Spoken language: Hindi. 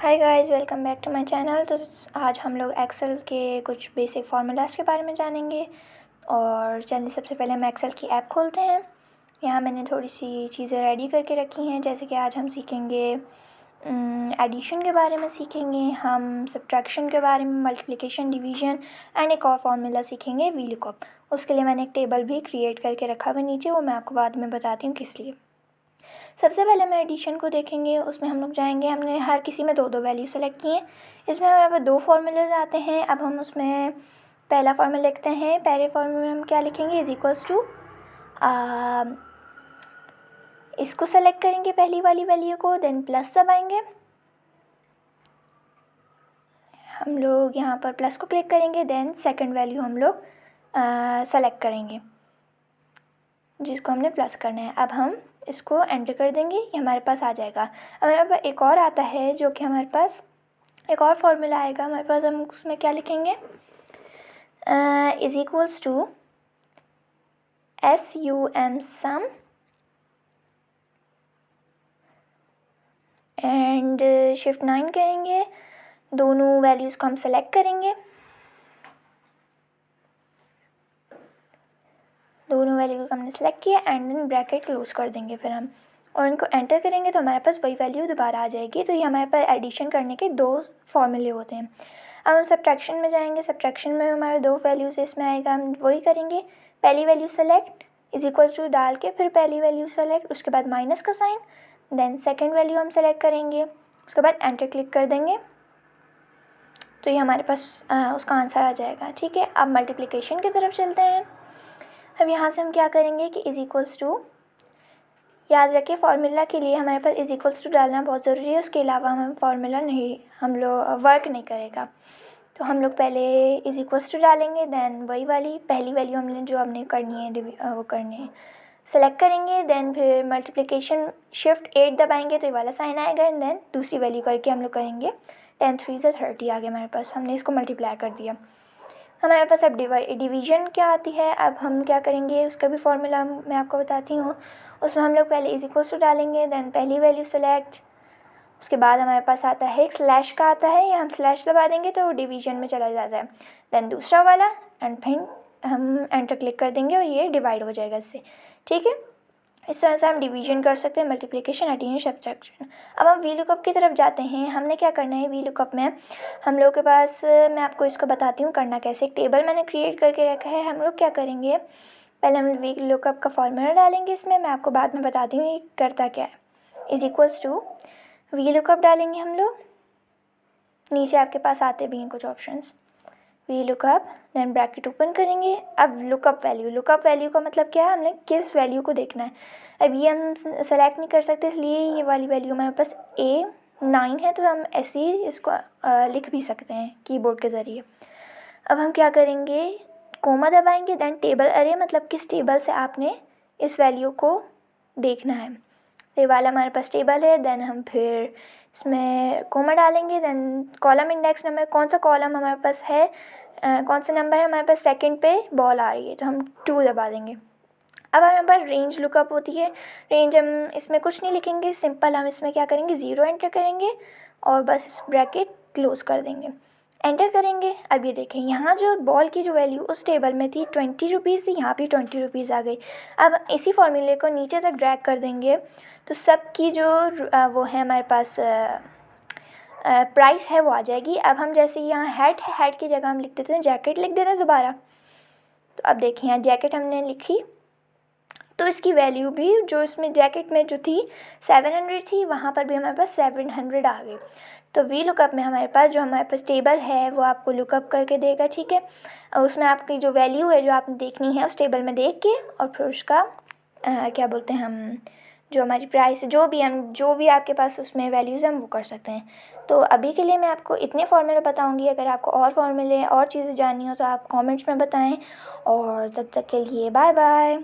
Hi guys, welcome back to my channel. तो आज हम लोग एक्सेल के कुछ बेसिक फार्मूलाज के बारे में जानेंगे। और चलिए सबसे पहले हम एक्सेल की ऐप खोलते हैं। यहाँ मैंने थोड़ी सी चीज़ें रेडी करके रखी हैं, जैसे कि आज हम सीखेंगे एडिशन के बारे में सीखेंगे, हम सब्ट्रैक्शन के बारे में, मल्टीप्लिकेशन, डिवीजन एंड एक और फार्मूला सीखेंगे वीलुकअप। उसके लिए मैंने एक टेबल भी क्रिएट करके रखा हुआ नीचे, वो मैं आपको बाद में बताती हूँ किस लिए। सबसे पहले हम एडिशन को देखेंगे। उसमें हम लोग जाएंगे, हमने हर किसी में दो दो वैल्यू सेलेक्ट किए। इसमें हमारे पास दो फार्मूलेज आते हैं। अब हम उसमें पहला फार्मूला लिखते हैं। पहले फार्मूले में हम क्या लिखेंगे, इज इक्वल्स टू, इसको सेलेक्ट करेंगे पहली वाली वैल्यू को, देन प्लस दबाएंगे। हम लोग यहाँ पर प्लस को क्लिक करेंगे, देन सेकंड वैल्यू हम लोग सेलेक्ट करेंगे जिसको हमने प्लस करना है। अब हम इसको एंटर कर देंगे, ये हमारे पास आ जाएगा। अब हमारे पास एक और आता है, जो कि हमारे पास एक और फार्मूला आएगा हमारे पास। हम उसमें क्या लिखेंगे, is equals to SUM sum and shift 9 करेंगे। दोनों वैल्यूज़ को हम सेलेक्ट करेंगे, दोनों वैल्यू को हमने सेलेक्ट किया एंड देन ब्रैकेट क्लोज कर देंगे फिर हम, और इनको एंटर करेंगे तो हमारे पास वही वैल्यू दोबारा आ जाएगी। तो ये हमारे पास एडिशन करने के दो फॉर्मूले होते हैं। अब हम सब्ट्रैक्शन में जाएंगे। सब्ट्रैक्शन में हमारे दो वैल्यूज़ इसमें आएगा, हम वही करेंगे। पहली value select, is equal to डाल के फिर पहली वैल्यू सेलेक्ट, उसके बाद माइनस का साइन, देन सेकेंड वैल्यू हम सेलेक्ट करेंगे, उसके बाद एंटर क्लिक कर देंगे। तो ये हमारे पास उसका आंसर आ जाएगा। ठीक है, अब मल्टीप्लिकेशन की तरफ चलते हैं। अब यहाँ से हम क्या करेंगे कि इज इक्वल्स टू, याद रखिए फार्मूला के लिए हमारे पास इज इक्वल्स टू डालना बहुत ज़रूरी है। उसके अलावा हम फार्मूला नहीं, हम लोग वर्क नहीं करेगा। तो हम लोग पहले इज इक्वल्स टू डालेंगे, देन वही वाली पहली वैल्यू हमने जो हमने करनी है वो करनी है सेलेक्ट करेंगे, देन फिर मल्टीप्लिकेशन शिफ्ट 8 दबाएंगे तो ये वाला साइन आएगा, एंड देन दूसरी वैल्यू करके हम लोग करेंगे। 10 3 से 30 आ गया हमारे पास, हमने इसको मल्टीप्लाई कर दिया। हमारे पास अब डिवीजन क्या आती है। अब हम क्या करेंगे, उसका भी फॉर्मूला मैं आपको बताती हूँ। उसमें हम लोग पहले इज इक्वल्स टू डालेंगे, देन पहली वैल्यू सेलेक्ट, उसके बाद हमारे पास आता है एक स्लैश का आता है, या हम स्लैश दबा देंगे तो डिवीजन में चला जाता है। देन दूसरा वाला एंड फिर हम एंटर क्लिक कर देंगे और ये डिवाइड हो जाएगा इससे। ठीक है, इस तरह से हम डिवीजन कर सकते हैं, मल्टीप्लिकेशन, एडिशन, सब्ट्रैक्शन। अब हम वीलुकअप की तरफ जाते हैं। हमने क्या करना है वीलुकअप में, हम लोग के पास, मैं आपको इसको बताती हूँ करना कैसे। एक टेबल मैंने क्रिएट करके रखा है। हम लोग क्या करेंगे, पहले हम वीलुकअप का फॉर्मूला डालेंगे इसमें, मैं आपको बाद में बताती हूँ ये करता क्या है। इज इक्वल्स टू वीलुकअप डालेंगे हम लोग, नीचे आपके पास आते भी हैं कुछ options, VLOOKUP, then bracket open करेंगे। अब लुकअप वैल्यू का मतलब क्या है, हमने किस वैल्यू को देखना है। अब ये हम सेलेक्ट नहीं कर सकते, इसलिए ये वाली वैल्यू हमारे पास A9 है, तो हम ऐसे ही इसको लिख भी सकते हैं कीबोर्ड के ज़रिए। अब हम क्या करेंगे, कोमा दबाएंगे, देन टेबल अरे, मतलब किस टेबल से आपने इस वैल्यू को देखना है। ये वाला हमारे पास टेबल है, देन हम फिर इसमें कोमा डालेंगे, देन कॉलम इंडेक्स नंबर, कौन सा कॉलम हमारे पास है, कौन सा नंबर है हमारे पास, सेकंड पे बॉल आ रही है तो हम 2 दबा देंगे। अब हमारे पास रेंज लुकअप होती है। रेंज हम इसमें कुछ नहीं लिखेंगे, सिंपल हम इसमें क्या करेंगे, 0 एंटर करेंगे और बस इस ब्रैकेट क्लोज कर देंगे, एंटर करेंगे। अब ये देखें, यहाँ जो बॉल की जो वैल्यू उस टेबल में थी 20 रुपीज़ थी, यहाँ भी 20 रुपीज़ आ गई। अब इसी फॉर्मूले को नीचे तक ड्रैग कर देंगे तो सब की जो वो है हमारे पास प्राइस है वो आ जाएगी। अब हम जैसे यहाँ हैट है, हैट की जगह हम लिख देते हैं जैकेट, लिख देते हैं दोबारा। तो अब देखिए यहाँ जैकेट हमने लिखी, तो इसकी वैल्यू भी जो इसमें जैकेट में जो थी 700 थी, वहाँ पर भी हमारे पास 700 आ गई। तो वी लुकअप में हमारे पास जो हमारे पास टेबल है वो आपको लुकअप करके देगा। ठीक है, और उसमें आपकी जो वैल्यू है जो आपने देखनी है उस टेबल में देख के, और फिर उसका क्या बोलते हैं हम, जो हमारी प्राइस जो भी आपके पास उसमें वैल्यूज़ हैं हम वो कर सकते हैं। तो अभी के लिए मैं आपको इतने फॉर्मूले बताऊंगी। अगर आपको और फॉर्मूले और चीज़ें जाननी हो तो आप कमेंट्स में बताएं, और तब तक के लिए बाय बाय।